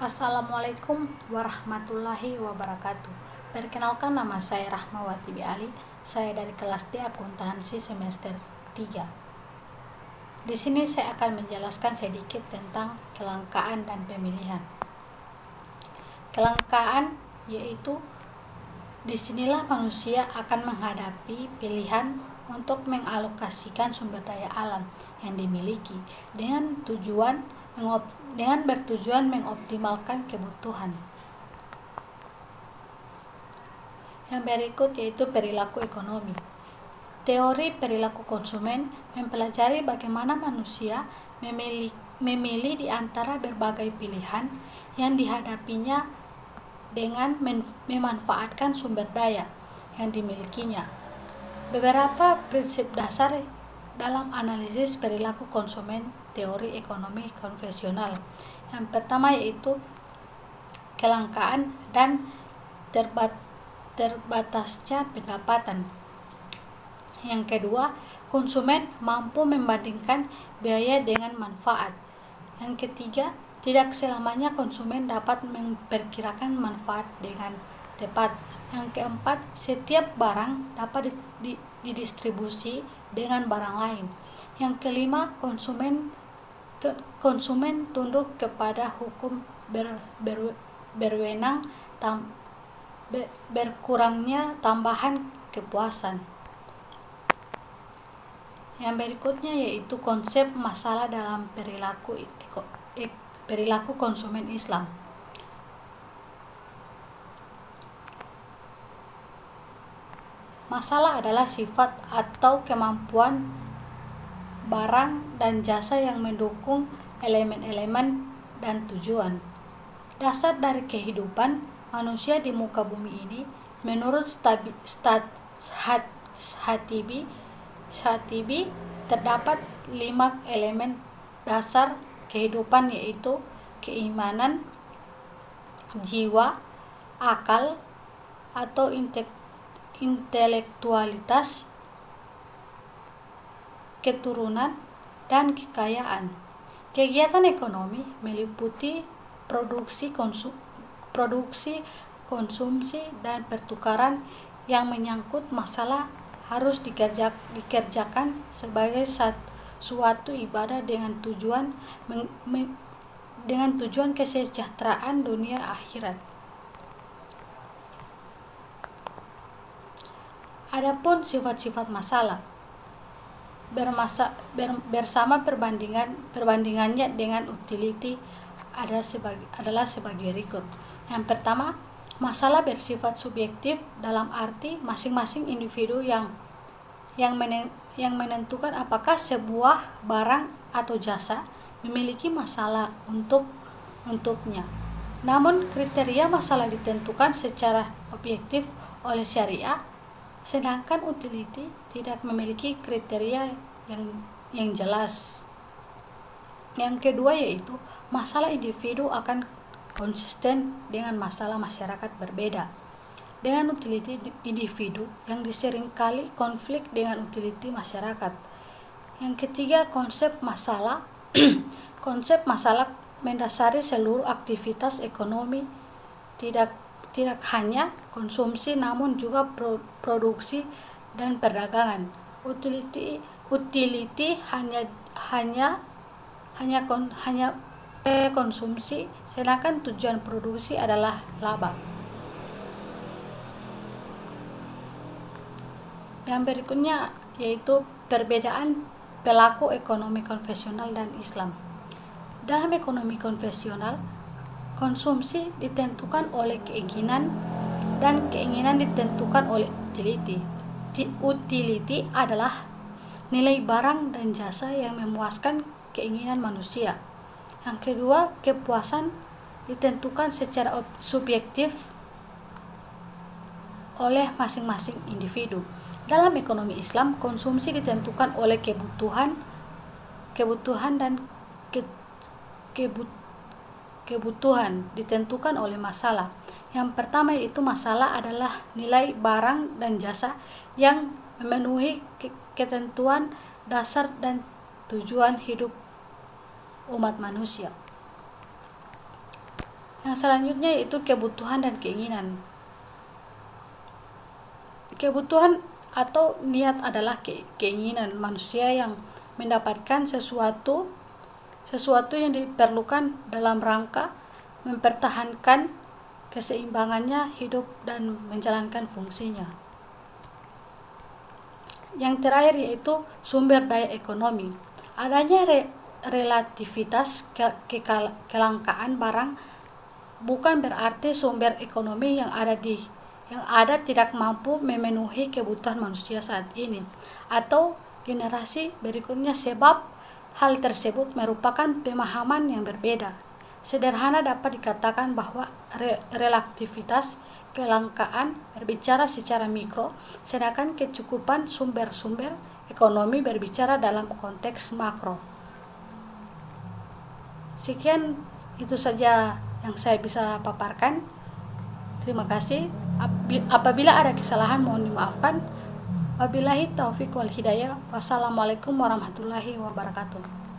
Assalamualaikum warahmatullahi wabarakatuh. Perkenalkan, nama saya Rahmawati Ali. Saya dari kelas D Akuntansi semester 3. Di sini saya akan menjelaskan sedikit tentang kelangkaan dan pemilihan. Kelangkaan yaitu disinilah manusia akan menghadapi pilihan untuk mengalokasikan sumber daya alam yang dimiliki dengan bertujuan mengoptimalkan kebutuhan. Yang berikut yaitu perilaku ekonomi. Teori perilaku konsumen mempelajari bagaimana manusia memilih di antara berbagai pilihan yang dihadapinya dengan memanfaatkan sumber daya yang dimilikinya. Beberapa prinsip dasar dalam analisis perilaku konsumen teori ekonomi konvensional. Yang pertama yaitu kelangkaan dan terbatasnya pendapatan. Yang kedua, konsumen mampu membandingkan biaya dengan manfaat. Yang ketiga, tidak selamanya konsumen dapat memperkirakan manfaat dengan tepat. Yang keempat, setiap barang dapat didistribusi dengan barang lain. Yang kelima, konsumen tunduk kepada hukum berwenang berkurangnya tambahan kepuasan. Yang berikutnya yaitu konsep masalah dalam perilaku konsumen Islam. Masalah adalah sifat atau kemampuan barang dan jasa yang mendukung elemen-elemen dan tujuan dasar dari kehidupan manusia di muka bumi ini. Menurut Shatibi, terdapat 5 elemen dasar kehidupan, yaitu keimanan, jiwa, akal atau intelektualitas, keturunan, dan kekayaan. Kegiatan ekonomi meliputi produksi, konsumsi, dan pertukaran yang menyangkut masalah harus dikerjakan sebagai suatu ibadah dengan tujuan kesejahteraan dunia akhirat. Adapun sifat-sifat masalah bersama perbandingannya dengan utility adalah sebagai berikut. Yang pertama, masalah bersifat subjektif dalam arti masing-masing individu yang menentukan apakah sebuah barang atau jasa memiliki masalah untuknya. Namun kriteria masalah ditentukan secara objektif oleh syariah, sedangkan utility tidak memiliki kriteria yang jelas. Yang kedua yaitu masalah individu akan konsisten dengan masalah masyarakat berbeda dengan utility individu yang diseringkali konflik dengan utility masyarakat. Yang ketiga, konsep masalah konsep masalah mendasari seluruh aktivitas ekonomi, tidak hanya konsumsi namun juga produksi dan perdagangan. Utility hanya konsumsi, sedangkan tujuan produksi adalah laba. Yang berikutnya yaitu perbedaan perilaku ekonomi konvensional dan Islam. Dalam ekonomi konvensional, konsumsi ditentukan oleh keinginan dan keinginan ditentukan oleh utility. Utility adalah nilai barang dan jasa yang memuaskan keinginan manusia. Yang kedua, kepuasan ditentukan secara subjektif oleh masing-masing individu. Dalam ekonomi Islam, konsumsi ditentukan oleh kebutuhan dan kebutuhan ditentukan oleh masalah. Yang pertama yaitu masalah adalah nilai barang dan jasa yang memenuhi ketentuan dasar dan tujuan hidup umat manusia. Yang selanjutnya yaitu kebutuhan dan keinginan. Kebutuhan atau niat adalah keinginan manusia yang mendapatkan sesuatu yang diperlukan dalam rangka mempertahankan keseimbangannya hidup dan menjalankan fungsinya. Yang terakhir yaitu sumber daya ekonomi. Adanya relativitas kelangkaan barang bukan berarti sumber ekonomi yang ada tidak mampu memenuhi kebutuhan manusia saat ini atau generasi berikutnya, sebab hal tersebut merupakan pemahaman yang berbeda. Sederhana dapat dikatakan bahwa relativitas kelangkaan berbicara secara mikro, sedangkan kecukupan sumber-sumber ekonomi berbicara dalam konteks makro. Sekian, itu saja yang saya bisa paparkan. Terima kasih. Apabila ada kesalahan mohon dimaafkan. Wabillahi taufiq wal hidayah. Wassalamualaikum warahmatullahi wabarakatuh.